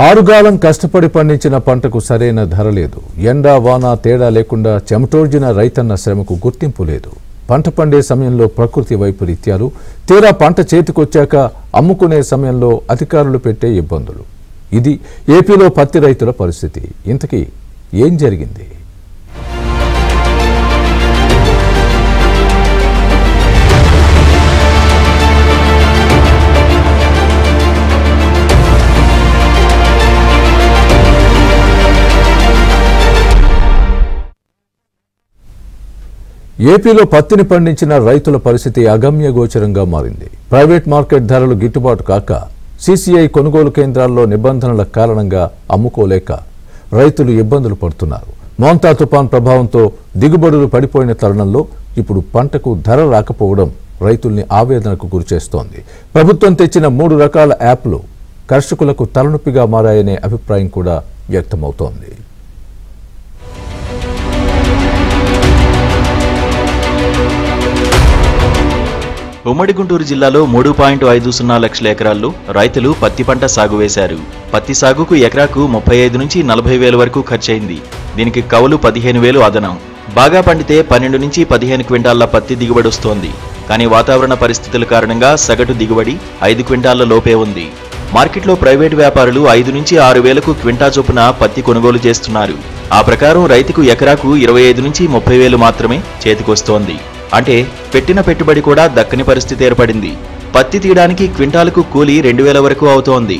ఆరుగాలం కష్టపడి పండించిన పంటకు సరైన ధర లేదు. ఎండ వాన తేడా లేకుండా చెమటోర్జిన రైతన్న శ్రమకు గుర్తింపు లేదు. పంట పండే సమయంలో ప్రకృతి వైపరీత్యాలు, తీరా పంట చేతికొచ్చాక అమ్ముకునే సమయంలో అధికారులు పెట్టే ఇబ్బందులు. ఇది ఏపీలో పత్తి రైతుల పరిస్థితి. ఇంతకీ ఏం జరిగింది? ఏపీలో పత్తిని పండించిన రైతుల పరిస్థితి అగమ్యగోచరంగా మారింది. ప్రైవేట్ మార్కెట్ ధరలు గిట్టుబాటు కాక, సీసీఐ కొనుగోలు కేంద్రాల్లో నిబంధనల కారణంగా అమ్ముకోలేక రైతులు ఇబ్బందులు పడుతున్నారు. మోంతా తుఫాన్ ప్రభావంతో దిగుబడులు పడిపోయిన తరుణంలో ఇప్పుడు పంటకు ధర రాకపోవడం రైతుల్ని ఆవేదనకు గురిచేస్తోంది. ప్రభుత్వం తెచ్చిన 3 రకాల యాప్లు కర్షకులకు తలనొప్పిగా మారాయనే అభిప్రాయం కూడా వ్యక్తమవుతోంది. ఉమ్మడి గుంటూరు జిల్లాలో 3.50 లక్షల ఎకరాల్లో రైతులు పత్తి పంట సాగు వేశారు. పత్తి సాగుకు ఎకరాకు 35 నుంచి 40 వేల వరకు ఖర్చయింది. దీనికి కౌలు 15,000 అదనం. బాగా పండితే 12 నుంచి 15 క్వింటాళ్ల పత్తి దిగుబడి వస్తోంది. కానీ వాతావరణ పరిస్థితుల కారణంగా సగటు దిగుబడి 5 క్వింటాళ్ల లోపే ఉంది. మార్కెట్లో ప్రైవేటు వ్యాపారులు 5 నుంచి 6 వేలకు క్వింటా చొప్పున పత్తి కొనుగోలు చేస్తున్నారు. ఆ ప్రకారం రైతుకు ఎకరాకు 25 నుంచి 30 వేలు మాత్రమే చేతికొస్తోంది. అంటే పెట్టిన పెట్టుబడి కూడా దక్కని పరిస్థితి ఏర్పడింది. పత్తి తీయడానికి క్వింటాలకు కూలీ 2,000 వరకు అవుతోంది.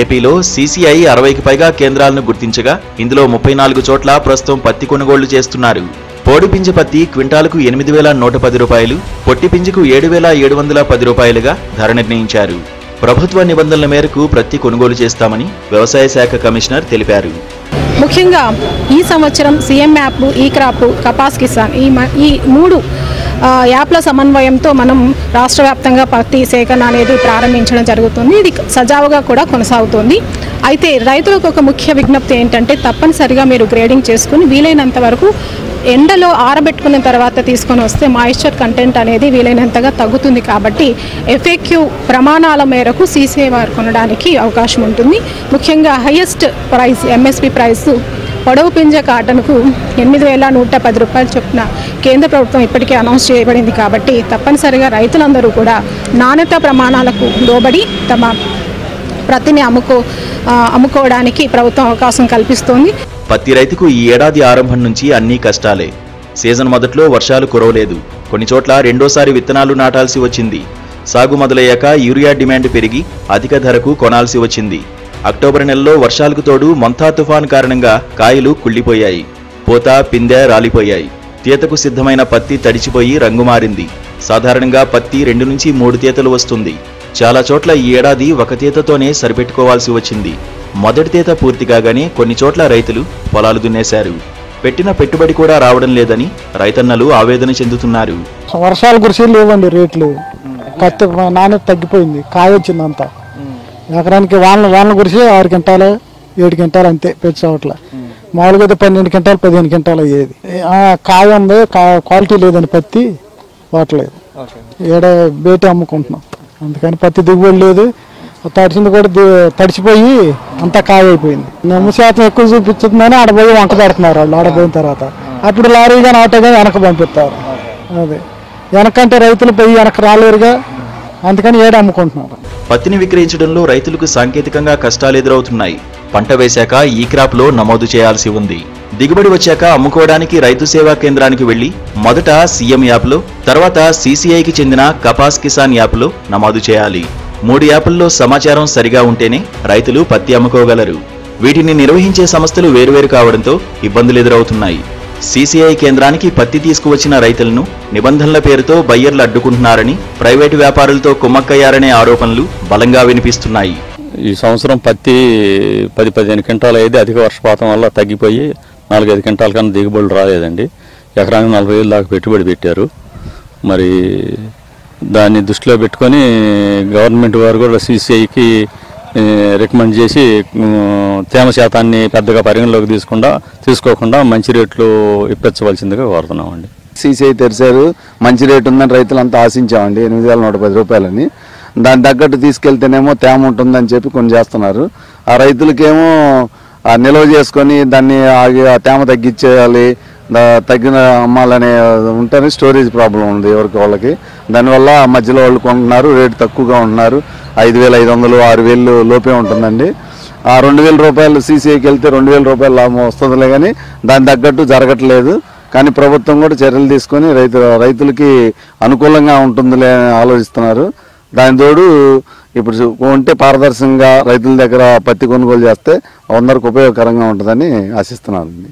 ఏపీలో సీసీఐ 60కి పైగా కేంద్రాలను గుర్తించగా ఇందులో 34 చోట్ల ప్రస్తుతం పత్తి కొనుగోళ్లు చేస్తున్నారు. పోడిపింజ పత్తి క్వింటాలకు 8,110 రూపాయలు, పొట్టి పింజకు 7,710 రూపాయలుగా ధర నిర్ణయించారు. ప్రభుత్వ నిబంధనల మేరకు ప్రతి కొనుగోలు చేస్తామని వ్యవసాయ శాఖ కమిషనర్ తెలిపారు. ముఖ్యంగా ఈ సంవత్సరం సీఎం యాప్, ఈ క్రాప్, కపాస్ కిసాన్ ఈ 3 యాప్ల సమన్వయంతో మనం రాష్ట్ర వ్యాప్తంగా పత్తి సేకరణ అనేది ప్రారంభించడం జరుగుతుంది. ఇది సజావుగా కూడా కొనసాగుతుంది. అయితే రైతులకు ఒక ముఖ్య విజ్ఞప్తి ఏంటంటే, తప్పనిసరిగా మీరు గ్రేడింగ్ చేసుకుని వీలైనంత వరకు ఎండలో ఆరబెట్టుకున్న తర్వాత తీసుకొని వస్తే మాయిశ్చర్ కంటెంట్ అనేది వీలైనంతగా తగ్గుతుంది. కాబట్టి ఎఫ్ఏక్యూ ప్రమాణాల మేరకు సీసీఐ వారు కొనడానికి అవకాశం ఉంటుంది. ముఖ్యంగా హైయెస్ట్ ప్రైస్ ఎంఎస్పి ప్రైస్ పొడవు పింజ కాటన్కు 8,110 రూపాయలు చొప్పున కేంద్ర ప్రభుత్వం ఇప్పటికే అనౌన్స్ చేయబడింది. కాబట్టి తప్పనిసరిగా రైతులందరూ కూడా నాణ్యత ప్రమాణాలకు లోబడి తమ ప్రతిని అమ్ముకోవడానికి ప్రభుత్వం అవకాశం కల్పిస్తోంది. పత్తి రైతుకు ఈ ఏడాది ఆరంభం నుంచి అన్నీ కష్టాలే. సీజన్ మొదట్లో వర్షాలు కురవలేదు. కొన్ని చోట్ల రెండోసారి విత్తనాలు నాటాల్సి వచ్చింది. సాగు మొదలయ్యాక యూరియా డిమాండ్ పెరిగి అధిక ధరకు కొనాల్సి వచ్చింది. అక్టోబర్ నెలలో వర్షాలకు తోడు మొంతా తుఫాన్ కారణంగా కాయలు కుళ్లిపోయాయి. పూత, పిందె రాలిపోయాయి. తీతకు సిద్ధమైన పత్తి తడిచిపోయి రంగు మారింది. సాధారణంగా పత్తి 2 నుంచి 3 తీతలు వస్తుంది. చాలా చోట్ల ఈ ఏడాది 1 తీతతోనే సరిపెట్టుకోవాల్సి వచ్చింది. మొదటి తీత పూర్తి కాగానే కొన్ని చోట్ల రైతులు పొలాలు దున్నేశారు. పెట్టిన పెట్టుబడి కూడా రావడం లేదని రైతన్నలు ఆవేదన చెందుతున్నారు. వర్షాలు కురిసి లేవండి, రేట్లు పత్తి నాణ్యత తగ్గిపోయింది. కాయ వచ్చిందంతా ఎకరానికి వానలు కురిసి 6 క్వింటాలు 7 క్వింటాలు అంతే. పెద్ద చోట్ల మామూలుగా అయితే 12 క్వింటాలు 15 క్వింటాలు అయ్యేది. కాయ ఉంది, క్వాలిటీ లేదని పత్తి పోవట్లేదు. ఏడ బేటి అమ్ముకుంటున్నాం. అందుకని పత్తి దిగుబడి లేదు. తడిచింది కూడా తడిచిపోయి అంతా కాయ అయిపోయింది. నిమ్మ శాతం ఎక్కువ చూపించుతుందని ఆడపోయి వంక పెడుతున్నారు వాళ్ళు. ఆడపోయిన తర్వాత అప్పుడు లారీగా ఆటోగా వెనక పంపిస్తారు. అదే వెనకంటే రైతులు పోయి వెనక రాలేరుగా, అందుకని ఏడు అమ్ముకుంటున్నారు. పత్తిని విక్రయించడంలో రైతులకు సాంకేతికంగా కష్టాలు ఎదురవుతున్నాయి. పంట వేశాక ఈ క్రాప్లో నమోదు చేయాల్సి ఉంది. దిగుబడి వచ్చాక అమ్ముకోవడానికి రైతు సేవా కేంద్రానికి వెళ్లి మొదట సీఎం యాప్లో, తర్వాత సీసీఐకి చెందిన కపాస్ కిసాన్ యాప్లో నమోదు చేయాలి. 3 యాప్ల్లో సమాచారం సరిగా ఉంటేనే రైతులు పత్తి అమ్ముకోగలరు. వీటిని నిర్వహించే సంస్థలు వేరువేరు కావడంతో ఇబ్బందులు ఎదురవుతున్నాయి. సీసీఐ కేంద్రానికి పత్తి తీసుకువచ్చిన రైతులను నిబంధనల పేరుతో బయ్యర్లు అడ్డుకుంటున్నారని, ప్రైవేటు వ్యాపారులతో కుమ్మక్కయ్యారనే ఆరోపణలు బలంగా వినిపిస్తున్నాయి. ఈ సంవత్సరం పత్తి 10-15 క్వింటాలు అయితే అధిక వర్షపాతం వల్ల తగ్గిపోయి 4-5 క్వింటాల కన్నా దిగుబడులు రాలేదండి. ఎకరానికి 40,000 దాకా పెట్టుబడి పెట్టారు. మరి దాన్ని దృష్టిలో పెట్టుకొని గవర్నమెంట్ వారు కూడా సీసీఐకి రికమెండ్ చేసి తేమ శాతాన్ని పెద్దగా పరిగణలోకి తీసుకోకుండా మంచి రేట్లు ఇప్పించవలసిందిగా కోరుతున్నామండి. సీసీఐ తెరిచారు, మంచి రేటు ఉందని రైతులంతా ఆశించామండి, 8,110 రూపాయలని. దాని తగ్గట్టు తీసుకెళ్తేనేమో తేమ ఉంటుందని చెప్పి కొన్ని చేస్తున్నారు. ఆ రైతులకేమో నిల్వ చేసుకొని దాన్ని ఆ తేమ తగ్గించేయాలి, తగ్గిన అమ్మాలనే ఉంటేనే స్టోరేజ్ ప్రాబ్లం ఉంది ఎవరికి వాళ్ళకి. దానివల్ల మధ్యలో వాళ్ళు కొంటున్నారు, రేటు తక్కువగా ఉంటున్నారు. 5,500, 6,000 లోపే ఉంటుందండి. ఆ 2,000 రూపాయలు సీసీఐకి వెళ్తే 2,000 రూపాయలు లాభం వస్తుందిలే, కానీ దాని తగ్గట్టు జరగట్లేదు. కానీ ప్రభుత్వం కూడా చర్యలు తీసుకొని రైతులకి అనుకూలంగా ఉంటుందిలే అని ఆలోచిస్తున్నారు. దాని తోడు ఇప్పుడు ఉంటే పారదర్శకంగా రైతుల దగ్గర పత్తి కొనుగోలు చేస్తే అందరికి ఉపయోగకరంగా ఉంటుందని ఆశిస్తున్నానండి.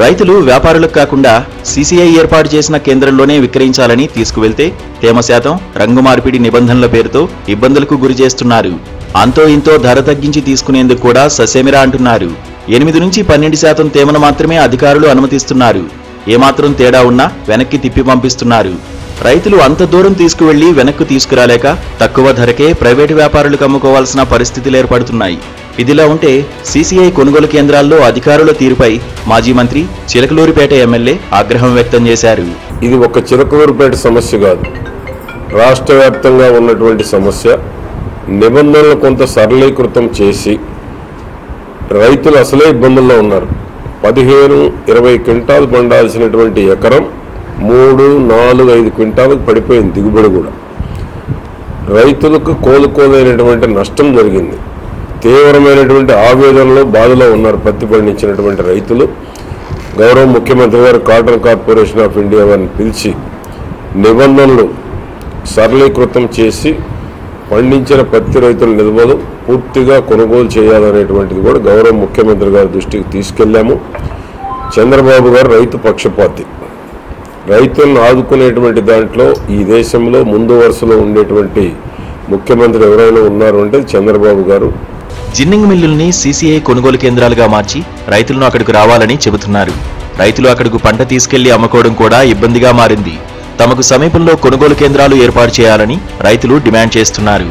రైతులు వ్యాపారులకు కాకుండా సీసీఐ ఏర్పాటు చేసిన కేంద్రంలోనే విక్రయించాలని తీసుకువెళ్తే తేమ శాతం, రంగు మార్పిడి నిబంధనల పేరుతో ఇబ్బందులకు గురి చేస్తున్నారు. అంతో ఇంతో ధర తగ్గించి తీసుకునేందుకు కూడా ససేమిరా అంటున్నారు. 8 నుంచి 12% తేమను మాత్రమే అధికారులు అనుమతిస్తున్నారు. ఏమాత్రం తేడా ఉన్నా వెనక్కి తిప్పి పంపిస్తున్నారు. రైతులు అంత దూరం తీసుకువెళ్లి వెనక్కు తీసుకురాలేక తక్కువ ధరకే ప్రైవేటు వ్యాపారులకు అమ్ముకోవాల్సిన పరిస్థితులు ఏర్పడుతున్నాయి. ఇదిలా ఉంటే సీసీఐ కొనుగోలు కేంద్రాల్లో అధికారుల తీరుపై మాజీ మంత్రి, చిలకలూరిపేట ఎమ్మెల్యే ఆగ్రహం వ్యక్తం చేశారు. ఇది ఒక చిలకలూరిపేట సమస్య కాదు, రాష్ట్ర వ్యాప్తంగా ఉన్నటువంటి సమస్య. నిబంధనలు కొంత సరళీకృతం చేసి రైతులు అసలే ఇబ్బందుల్లో ఉన్నారు. 15-20 క్వింటాలు పండాల్సినటువంటి ఎకరం 3-4-5 క్వింటాలకు పడిపోయింది. దిగుబడి కూడా రైతులకు కోలుకోలేనటువంటి నష్టం జరిగింది. తీవ్రమైనటువంటి ఆవేదనలో, బాధలో ఉన్నారు పత్తి పండించినటువంటి రైతులు. గౌరవ ముఖ్యమంత్రి గారు కాటన్ కార్పొరేషన్ ఆఫ్ ఇండియా వారిని పిలిచి నిబంధనలు సరళీకృతం చేసి పండించిన పత్తి రైతుల నిల్వలు పూర్తిగా కొనుగోలు చేయాలనేటువంటిది కూడా గౌరవ ముఖ్యమంత్రి గారి దృష్టికి తీసుకెళ్లాము. చంద్రబాబు గారు రైతు పక్షపాతి. రైతులను ఆదుకునేటువంటి దాంట్లో ఈ దేశంలో ముందు వరుసలో ఉండేటువంటి ముఖ్యమంత్రి ఎవరైనా ఉన్నారు అంటే చంద్రబాబు గారు. జిన్నింగ్ మిల్లుల్ని సీసీఐ కొనుగోలు కేంద్రాలుగా మార్చి రైతులను అక్కడికి రావాలని చెబుతున్నారు. రైతులు అక్కడకు పంట తీసుకెళ్లి అమ్ముకోవడం కూడా ఇబ్బందిగా మారింది. తమకు సమీపంలో కొనుగోలు కేంద్రాలు ఏర్పాటు చేయాలని రైతులు డిమాండ్ చేస్తున్నారు.